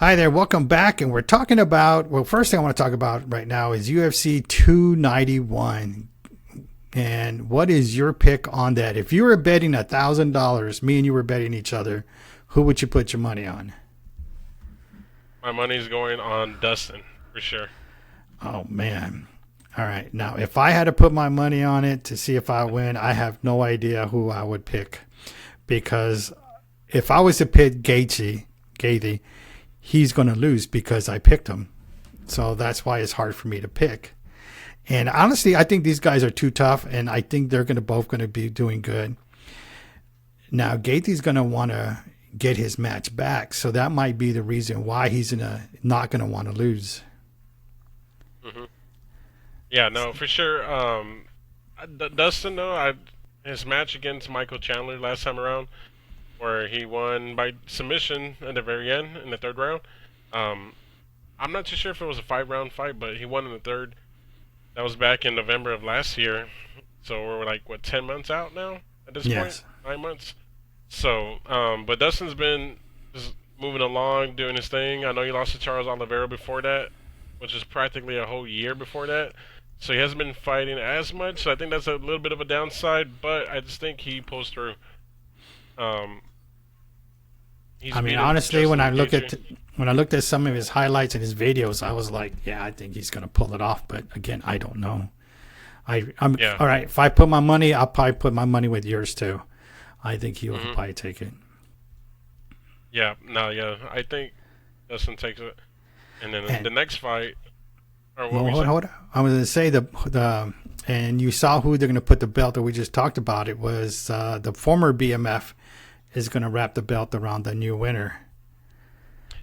Hi there, welcome back. And we're talking about, well, first thing I want to talk about right now is UFC 291. And what is your pick on that? If you were betting $1,000, me and you were betting each other, who would you put your money on? My money's going on Dustin, for sure. Oh, man. All right. Now, if I had to put my money on it to see if I win, I have no idea who I would pick. Because if I was to pick Gaethje, he's going to lose because I picked him. So that's why it's hard for me to pick. And honestly, I think these guys are too tough, and I think they're both going to be doing good. Now, Gaethje's going to want to get his match back, so that might be the reason why he's not going to want to lose. Mm-hmm. Yeah, no, for sure. Dustin, though, his match against Michael Chandler last time around, where he won by submission at the very end in the third round. I'm not too sure if it was a 5-round fight, but he won in the third. That was back in November of last year. So we're like, 10 months out now at this point? 9 months? So, but Dustin's been just moving along, doing his thing. I know he lost to Charles Oliveira before that, which is practically a whole year before that. So he hasn't been fighting as much. So I think that's a little bit of a downside, but I just think he pulls through. Honestly, when I looked at some of his highlights and his videos, I was like, yeah, I think he's going to pull it off. But again, I don't know. All right. If I put my money, I'll probably put my money with yours too. I think he will probably take it. Yeah, I think Dustin takes it. And then the next fight. Hold on. I was going to say and you saw who they're going to put the belt that we just talked about. It was the former BMF is going to wrap the belt around the new winner.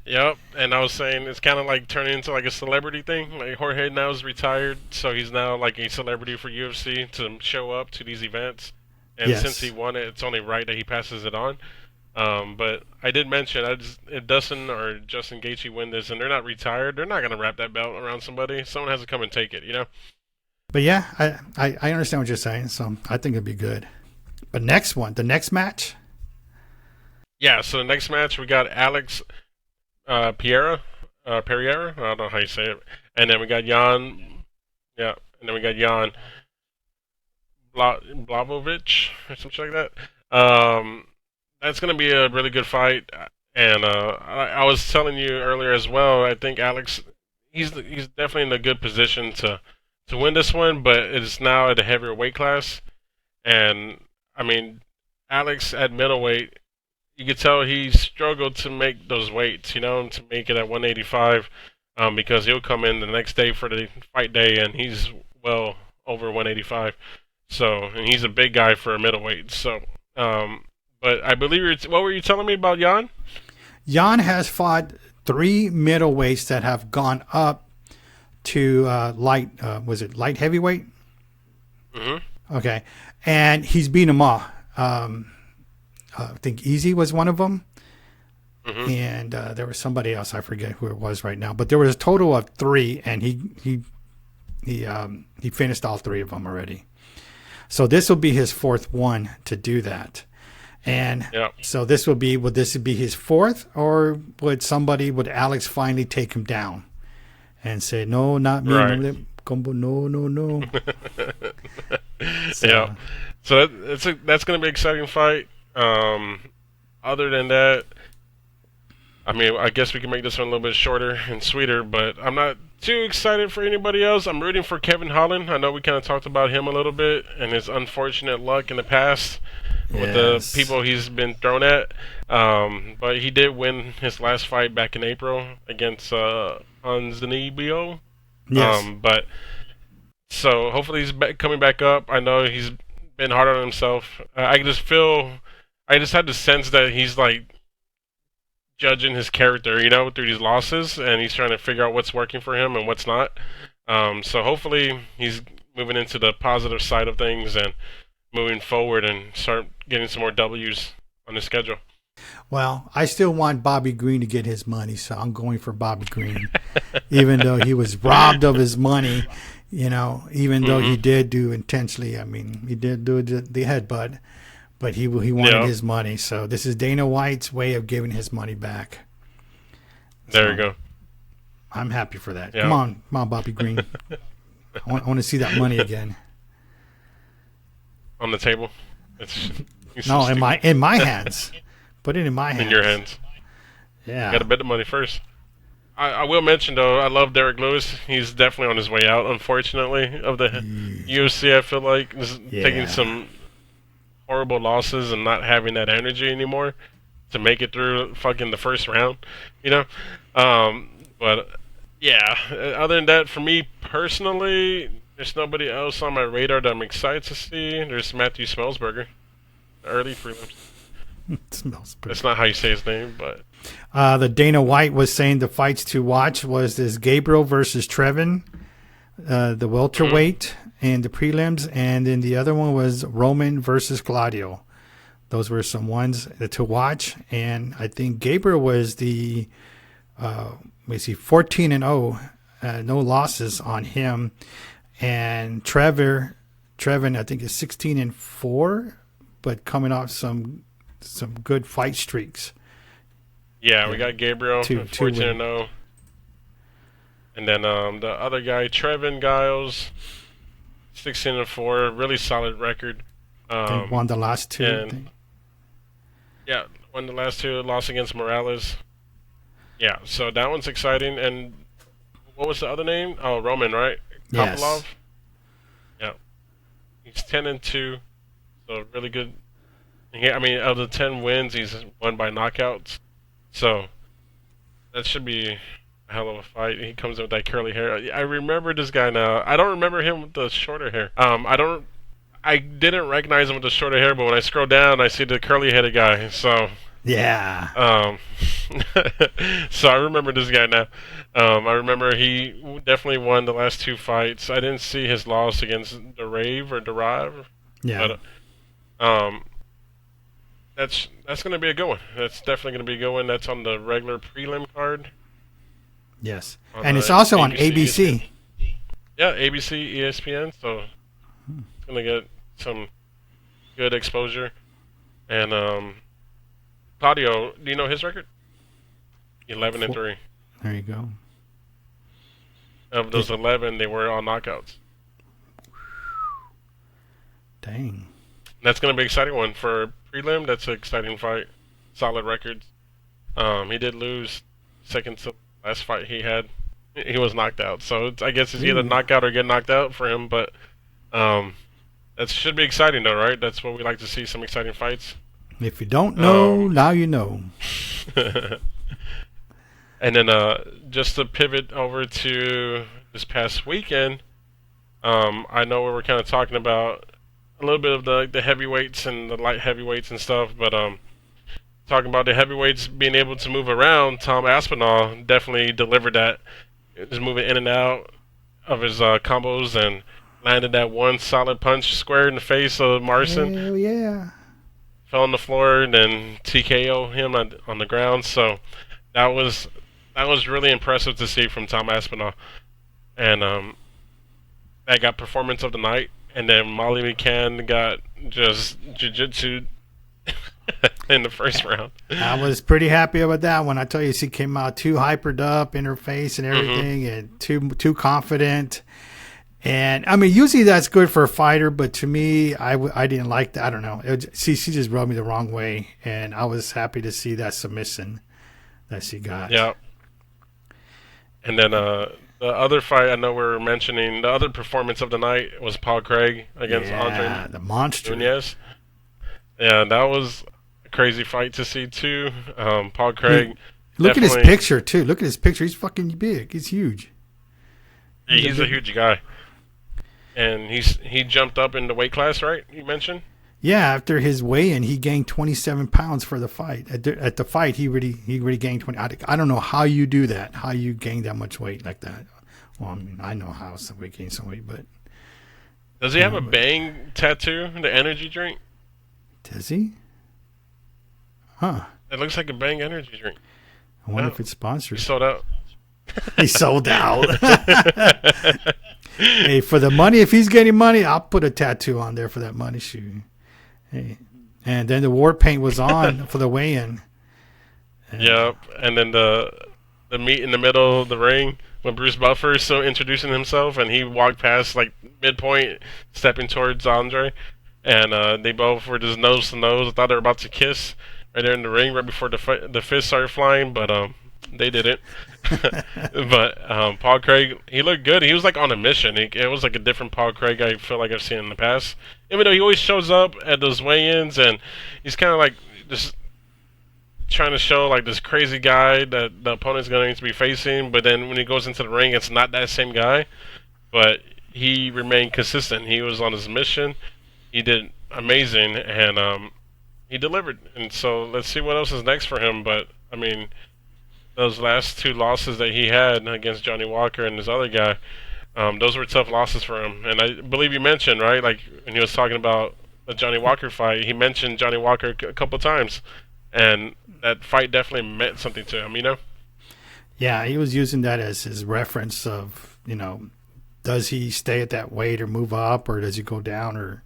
Yep, and I was saying it's kind of like turning into like a celebrity thing. Like Jorge now is retired, so he's now like a celebrity for UFC to show up to these events. And since he won it, it's only right that he passes it on. But I did mention, if Dustin or Justin Gaethje win this and they're not retired, they're not going to wrap that belt around somebody. Someone has to come and take it, you know? But yeah, I understand what you're saying, so I think it'd be good. But the next match? Yeah, so the next match, we got Alex Pereira. I don't know how you say it. And then we got Jan. Yeah, and then we got Jan Blavovic or something like that. That's going to be a really good fight. And I was telling you earlier as well, I think Alex, he's definitely in a good position to win this one, but it's now at a heavier weight class. And, I mean, Alex at middleweight, you could tell he struggled to make those weights, to make it at 185, because he'll come in the next day for the fight day, and he's well over 185. So, and he's a big guy for a middleweight. So, but I believe what were you telling me about Jan? Jan has fought 3 middleweights that have gone up to light heavyweight? Mm-hmm. Okay, and he's beaten them all. I think Easy was one of them. Mm-hmm. And there was somebody else, I forget who it was right now, but there was a total of 3, and he finished all 3 of them already. So this will be his 4th one to do that. And so would this be his 4th, or would Alex finally take him down and say, no, not me, right. no. Yeah. So that's going to be an exciting fight. Other than that, I mean, I guess we can make this one a little bit shorter and sweeter, but I'm not too excited for anybody else. I'm rooting for Kevin Holland. I know we kind of talked about him a little bit and his unfortunate luck in the past with the people he's been thrown at. But he did win his last fight back in April against Onznibio. Yes. But so hopefully he's coming back up. I know he's been hard on himself. I just had the sense that he's like judging his character, through these losses, and he's trying to figure out what's working for him and what's not. So hopefully he's moving into the positive side of things and moving forward and start getting some more W's on the schedule. Well, I still want Bobby Green to get his money, so I'm going for Bobby Green, even though he was robbed of his money, even though he did do intentionally. I mean, he did do the headbutt, but he wanted his money. So this is Dana White's way of giving his money back. There you go. I'm happy for that. Yeah. Come on, Bobby Green. I want to see that money again. On the table. No, in my hands. Put it in my hands. In your hands. Yeah. You got to bet the money first. I will mention, though, I love Derek Lewis. He's definitely on his way out, unfortunately, of the UFC. I feel like taking some horrible losses and not having that energy anymore to make it through fucking the first round, you know? But, yeah, other than that, for me personally, there's nobody else on my radar that I'm excited to see. There's Matthew Smellsberger, early prelims. That's not how you say his name, but... the Dana White was saying the fights to watch was this Gabriel versus Trevin, the welterweight, and the prelims, and then the other one was Roman versus Claudio. Those were some ones to watch, and I think Gabriel was the 14-0, no losses on him, and Trevin I think is 16-4, but coming off some good fight streaks. Yeah, we got Gabriel, 14-0. And then the other guy, Trevin Giles, 16-4, really solid record. They won the last two. Yeah, won the last two, lost against Morales. Yeah, so that one's exciting. And what was the other name? Oh, Roman, right? Yes. Kopylov? Yeah. He's 10-2, so really good. I mean, out of the 10 wins, he's won by knockouts. So, that should be a hell of a fight. He comes in with that curly hair. I remember this guy now. I don't remember him with the shorter hair. I didn't recognize him with the shorter hair, but when I scroll down, I see the curly-headed guy. So, yeah. So I remember this guy now. I remember he definitely won the last two fights. I didn't see his loss against Derive. Yeah. But, that's going to be a good one. That's definitely going to be a good one. That's on the regular prelim card. Yes. And it's also on ESPN. ABC. Yeah, ABC, ESPN. So it's going to get some good exposure. And Claudio, do you know his record? 11-3. There you go. Of those 11, they were all knockouts. Dang. That's going to be an exciting one for prelim. That's an exciting fight. Solid records. He did lose second to last fight he had. He was knocked out. So I guess it's either knockout or get knocked out for him. But that should be exciting, though, right? That's what we like to see, some exciting fights. If you don't know, now you know. And then just to pivot over to this past weekend, I know we were kind of talking about a little bit of the heavyweights and the light heavyweights and stuff, but talking about the heavyweights being able to move around, Tom Aspinall definitely delivered that. Just moving in and out of his combos and landed that one solid punch square in the face of Marcin. Hell yeah. Fell on the floor and then TKO him on the ground. So that was really impressive to see from Tom Aspinall. And that got performance of the night. And then Molly McCann got just jiu-jitsu in the first round. I was pretty happy about that one. I tell you, she came out too hypered up in her face and everything, and too confident. And I mean, usually that's good for a fighter, but to me, I didn't like that. I don't know. She just rubbed me the wrong way, and I was happy to see that submission that she got. Yeah. And then the other fight I know we were mentioning, the other performance of the night was Paul Craig against Andre the monster. Nunez. Yeah, that was a crazy fight to see too. Paul Craig. Look at his picture too. Look at his picture. He's fucking big. He's huge. He's a huge guy. And he jumped up in the weight class, right? You mentioned. Yeah, after his weigh-in, he gained 27 pounds for the fight. At the fight, he really gained 20. I don't know how you do that. How you gain that much weight like that? Well, I mean, I know how somebody gains some weight, but does he have a Bang tattoo? The energy drink? Does he? Huh? It looks like a Bang energy drink. I wonder if it's sponsored. He sold out. He sold out. Hey, for the money, if he's getting money, I'll put a tattoo on there for that money. Shoot. Hey. And then the war paint was on for the weigh-in. Yep. And then the meet in the middle of the ring when Bruce Buffer is still introducing himself, and he walked past like midpoint, stepping towards Andre, and they both were just nose to nose. I thought they were about to kiss right there in the ring right before the fist started flying, but they didn't. But Paul Craig, he looked good. He was like on a mission. It was like a different Paul Craig I feel like I've seen in the past. Even though he always shows up at those weigh-ins, and he's kind of like just trying to show like this crazy guy that the opponent's going to be facing, but then when he goes into the ring, it's not that same guy. But he remained consistent. He was on his mission. He did amazing, and he delivered. And so let's see what else is next for him. But I mean, those last two losses that he had against Johnny Walker and this other guy, those were tough losses for him. And I believe you mentioned, right, like when he was talking about the Johnny Walker fight, he mentioned Johnny Walker a couple of times. And that fight definitely meant something to him, you know? Yeah, he was using that as his reference of, does he stay at that weight or move up, or does he go down,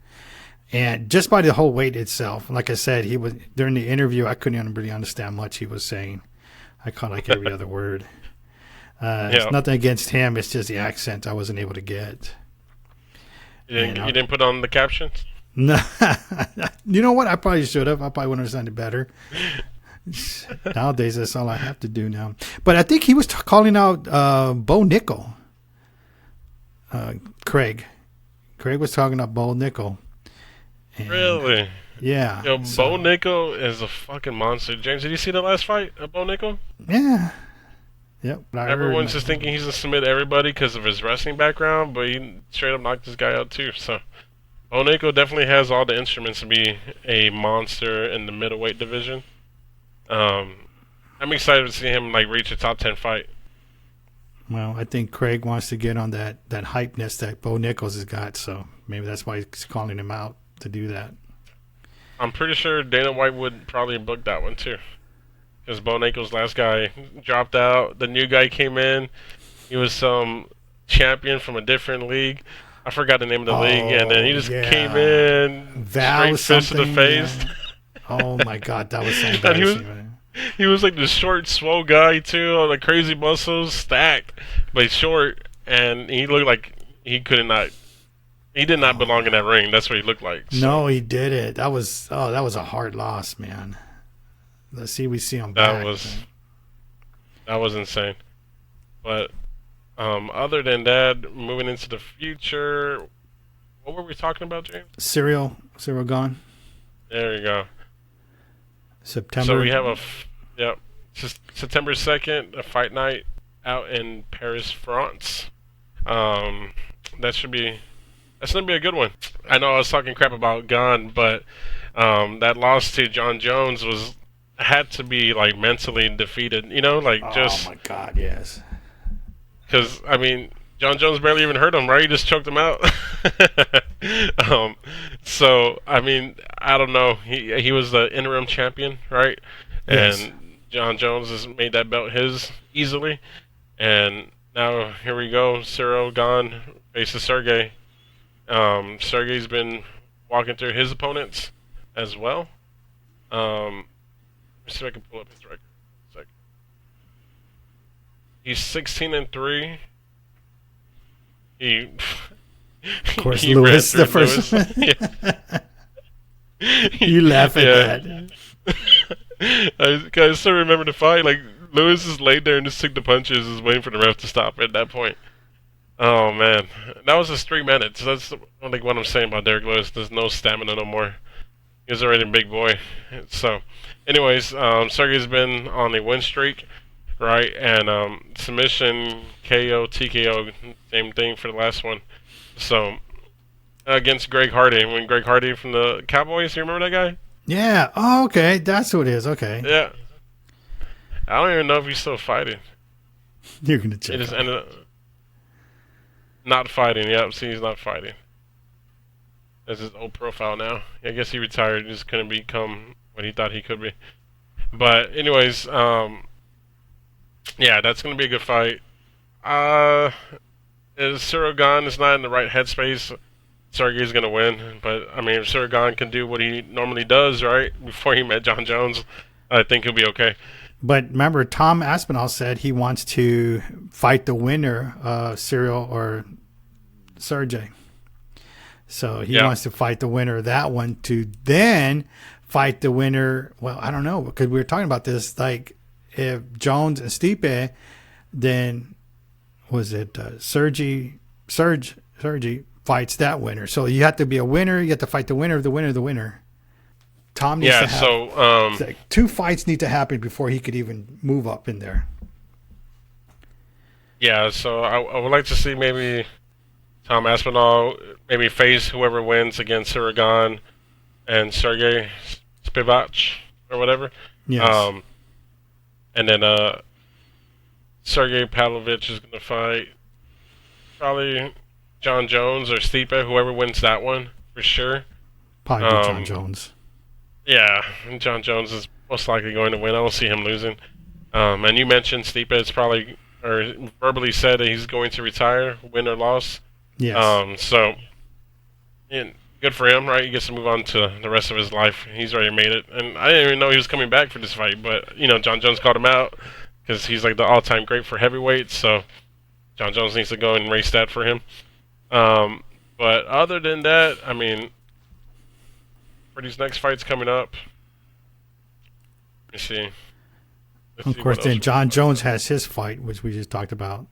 and just by the whole weight itself, like I said, he was during the interview, I couldn't really understand much he was saying. I caught like every other word. It's nothing against him, it's just the accent I wasn't able to get. You didn't put on the captions? No, you know what? I probably should have. I probably would have understood better. Nowadays, that's all I have to do now. But I think he was calling out Bo Nickel. Craig was talking about Bo Nickel. And, really? Yeah. Yo, Bo Nickel is a fucking monster. James, did you see the last fight of Bo Nickel? Yeah. Yep. Everyone's just thinking he's going to submit everybody because of his wrestling background, but he straight up knocked this guy out too, so... Oneko definitely has all the instruments to be a monster in the middleweight division. I'm excited to see him like reach a top 10 fight. Well, I think Craig wants to get on that hypeness that Bo Nichols has got, so maybe that's why he's calling him out to do that. I'm pretty sure Dana White would probably book that one too, because Bo Nichols' last guy dropped out. The new guy came in. He was some champion from a different league. I forgot the name of the league, and then he just came in, straight fist to the face. Yeah. Oh my God, that was so embarrassing. He was like the short, swole guy too, all the crazy muscles, stacked, but he's short, and he looked like he did not belong in that ring. That's what he looked like. So. No, he did it. That was a hard loss, man. Let's see, we see him back. That was insane, but. Other than that, moving into the future, what were we talking about, James? Ciryl Gane. There you go. September. So we have September 2nd, a fight night out in Paris, France. That's gonna be a good one. I know I was talking crap about Gane, but that loss to John Jones had to be like mentally defeated. Oh my God, yes. Because, I mean, John Jones barely even hurt him, right? He just choked him out. So, I mean, I don't know. He was the interim champion, right? Yes. And John Jones has made that belt his easily. And now, here we go. Ciryl Gane faces Serghei. Serghei's been walking through his opponents as well. Let me see if I can pull up his record. He's 16-3. Of course, Lewis, the first one. You laugh at that. I still remember the fight. Like, Lewis is laid there and just took the punches, is waiting for the ref to stop at that point. Oh, man. That was just 3 minutes. That's like what I'm saying about Derek Lewis. There's no stamina no more. He was already a big boy. So, anyways, Serghei's been on a win streak. Right, and submission, KO, TKO, same thing for the last one. So, against Greg Hardy. When Greg Hardy from the Cowboys, you remember that guy? Yeah. Oh, okay. That's who it is. Okay. Yeah. I don't even know if he's still fighting. You're going to check. He just ended up not fighting. Yep, see, he's not fighting. That's his old profile now. I guess he retired and just couldn't become what he thought he could be. But, anyways, yeah, that's going to be a good fight. Ciryl Gane is not in the right headspace. Serghei's going to win. But, I mean, if Ciryl Gane can do what he normally does, right, before he met John Jones, I think he'll be okay. But remember, Tom Aspinall said he wants to fight the winner of Ciryl or Serghei. So he wants to fight the winner of that one to then fight the winner. Well, I don't know, because we were talking about this. Like, if Jones and Stipe, then was it Serghei fights that winner. So you have to be a winner. You have to fight the winner of the winner of the winner. Tom needs to have like 2 fights need to happen before he could even move up in there. Yeah, so I would like to see maybe Tom Aspinall maybe face whoever wins against Gane and Serghei Spivac or whatever. Yes. And then Serghei Pavlovich is going to fight probably John Jones or Stipe, whoever wins that one for sure. Probably John Jones. Yeah, John Jones is most likely going to win. I don't see him losing. And you mentioned Stipe is probably, or verbally said that he's going to retire, win or loss. Yes. So, good for him, right? He gets to move on to the rest of his life. He's already made it. And I didn't even know he was coming back for this fight, but, John Jones called him out because he's like the all-time great for heavyweights, so John Jones needs to go and race that for him. But other than that, I mean, for these next fights coming up, let me see. Of course, then John Jones has his fight, which we just talked about.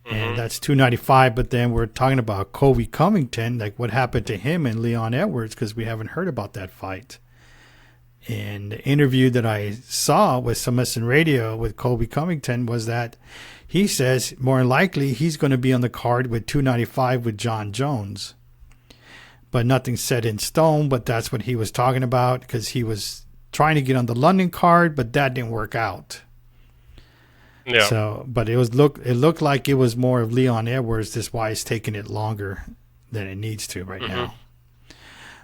And that's 295, but then we're talking about Colby Covington, like what happened to him and Leon Edwards, because we haven't heard about that fight. And the interview that I saw with Submission Radio with Colby Covington was that he says more than likely he's going to be on the card with 295 with John Jones. But nothing's set in stone, but that's what he was talking about, because he was trying to get on the London card, but that didn't work out. Yeah. So, but it looked like it was more of Leon Edwards. That's why it's taking it longer than it needs to right now.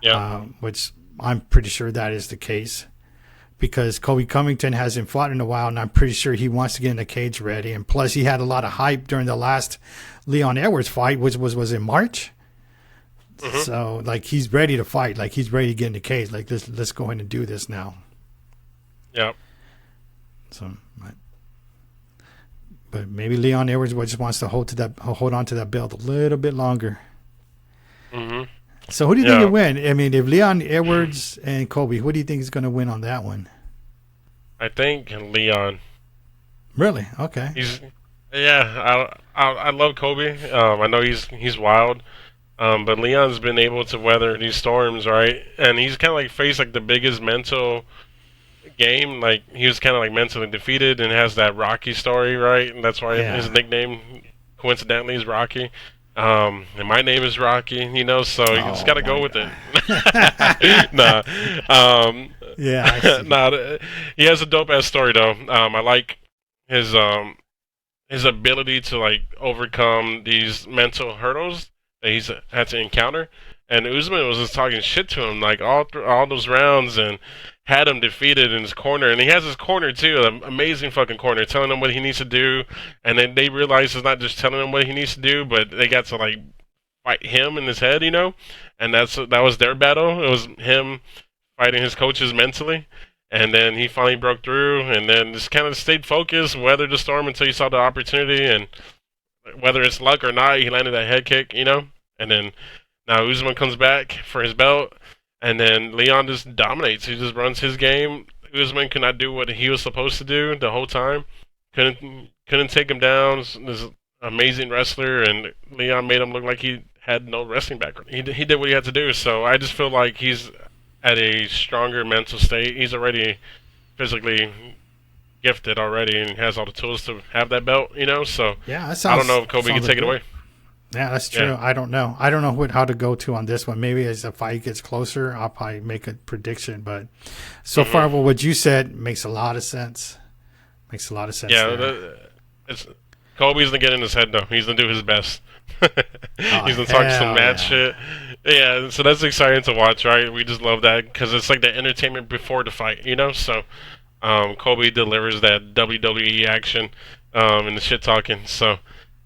Yeah. Which I'm pretty sure that is the case, because Colby Covington hasn't fought in a while, and I'm pretty sure he wants to get in the cage ready. And plus, he had a lot of hype during the last Leon Edwards fight, which was in March. So, like, he's ready to fight. Like, he's ready to get in the cage. Like, let's go in and do this now. Yep. So, but maybe Leon Edwards just wants to hold on to that belt a little bit longer. So, who do you think will win? I mean, if Leon Edwards and Colby, who do you think is going to win on that one? I think Leon. Really? Okay. I love Colby. I know he's wild. But Leon's been able to weather these storms, right? And he's kind of like faced like the biggest mental game. Like, he was kind of like mentally defeated and has that Rocky story, right? And that's why his nickname, coincidentally, is Rocky. And my name is Rocky, so you just got to go with it. Nah. He has a dope ass story though. I like his ability to like overcome these mental hurdles that he's had to encounter. And Usman was just talking shit to him like all those rounds and had him defeated in his corner. And he has his corner too, an amazing fucking corner, telling him what he needs to do. And then they realize it's not just telling him what he needs to do, but they got to like fight him in his head, And that was their battle. It was him fighting his coaches mentally. And then he finally broke through, and then just kind of stayed focused, weathered the storm until he saw the opportunity. And whether it's luck or not, he landed that head kick, And then now Usman comes back for his belt, and then Leon just dominates. He just runs his game. Usman could not do what he was supposed to do the whole time. Couldn't take him down. This amazing wrestler, and Leon made him look like he had no wrestling background. He did what he had to do. So I just feel like he's at a stronger mental state. He's already physically gifted already and has all the tools to have that belt, So yeah, I don't know if Colby can take it away. Yeah, that's true. Yeah. I don't know. I don't know how to go to on this one. Maybe as the fight gets closer, I'll probably make a prediction. But so far, what you said makes a lot of sense. Makes a lot of sense. Yeah, Colby's gonna get in his head though. He's gonna do his best. He's gonna talk some mad shit. Yeah, so that's exciting to watch, right? We just love that because it's like the entertainment before the fight, So Colby delivers that WWE action and the shit talking. So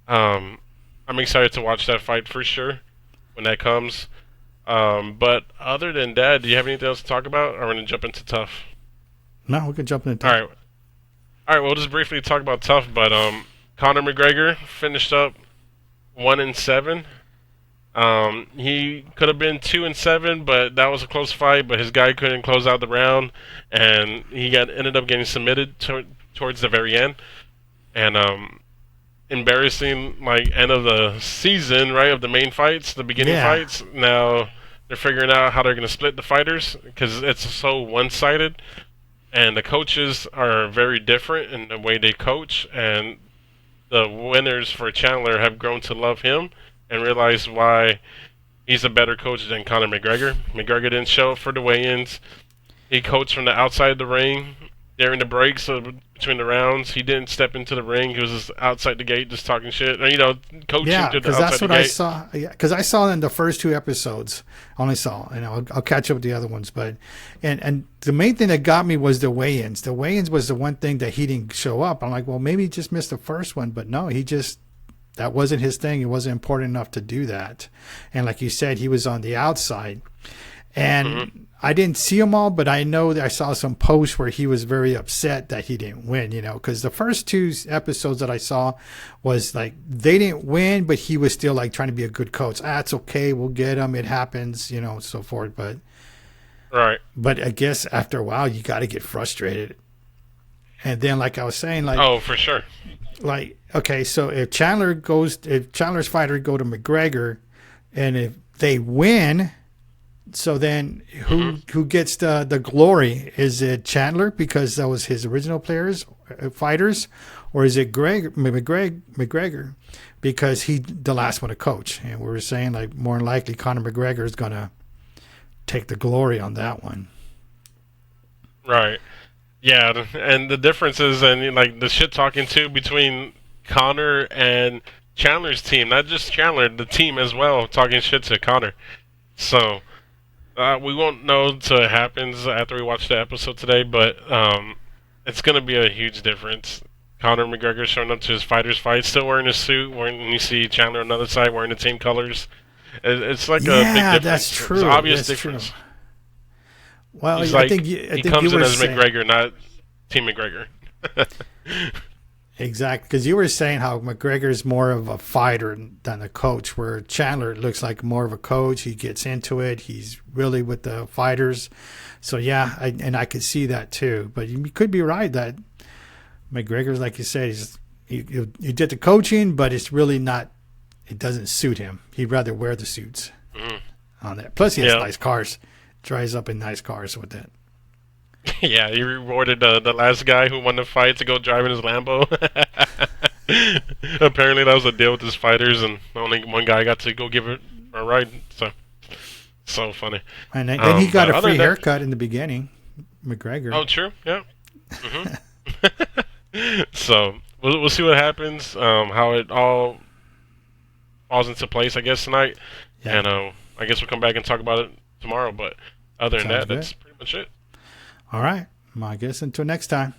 I'm excited to watch that fight for sure when that comes. But other than that, do you have anything else to talk about? Or are we gonna jump into tough? No, we can jump into All right. All right, we'll just briefly talk about tough, but Conor McGregor finished up 1-7. He could have been 2-7, but that was a close fight. But his guy couldn't close out the round, and he ended up getting submitted towards the very end. And embarrassing, like, end of the season, right, of the main fights, the beginning fights. Now they're figuring out how they're going to split the fighters because it's so one-sided, and the coaches are very different in the way they coach, and the winners for Chandler have grown to love him and realize why he's a better coach than Conor McGregor. McGregor didn't show up for the weigh-ins. He coached from the outside of the ring during the breaks between the rounds. He didn't step into the ring. He was just outside the gate just talking shit. Or, coaching to the outside the gate. Yeah, because that's what I saw. Yeah, because I saw in the first 2 episodes. Only saw. I'll catch up with the other ones. But and the main thing that got me was the weigh-ins. The weigh-ins was the one thing that he didn't show up. I'm like, well, maybe he just missed the first one. But no, that wasn't his thing. It wasn't important enough to do that. And like you said, he was on the outside. And I didn't see them all, but I know that I saw some posts where he was very upset that he didn't win, because the first 2 episodes that I saw was like they didn't win, but he was still like trying to be a good coach. It's okay. We'll get him. It happens, so forth. But I guess after a while, you got to get frustrated. And then, like I was saying, like, oh, for sure. Like, okay, so if Chandler's fighter go to McGregor, and if they win, so then who gets the glory? Is it Chandler because that was his original fighters, or is it McGregor because he the last one to coach? And we were saying like more than likely Conor McGregor is gonna take the glory on that one. Right. Yeah, and the difference is, and like the shit talking too between Conor and Chandler's team, not just Chandler, the team as well, talking shit to Conor. So we won't know until it happens after we watch the episode today, but it's gonna be a huge difference. Conor McGregor showing up to his fighters' fight, still wearing a suit, and you see Chandler on the other side wearing the team colors. It's like a big difference. That's true. It's an obvious difference. True. Well, I think he comes in as McGregor, not Team McGregor. Exactly, because you were saying how McGregor's more of a fighter than a coach, where Chandler looks like more of a coach. He gets into it. He's really with the fighters. So, yeah, I could see that too. But you could be right that McGregor's, like you said, he did the coaching, but it's really not – it doesn't suit him. He'd rather wear the suits on that. Plus, he has nice cars. Drives up in nice cars with that. Yeah, he rewarded the last guy who won the fight to go drive in his Lambo. Apparently, that was a deal with his fighters, and only one guy got to go give it a ride. So funny. And then he got a free haircut in the beginning, McGregor. Oh, true. Yeah. So we'll see what happens. How it all falls into place, I guess, tonight. Yeah. And I guess we'll come back and talk about it tomorrow. But other than that, that's pretty much it. All right. Well, I guess until next time.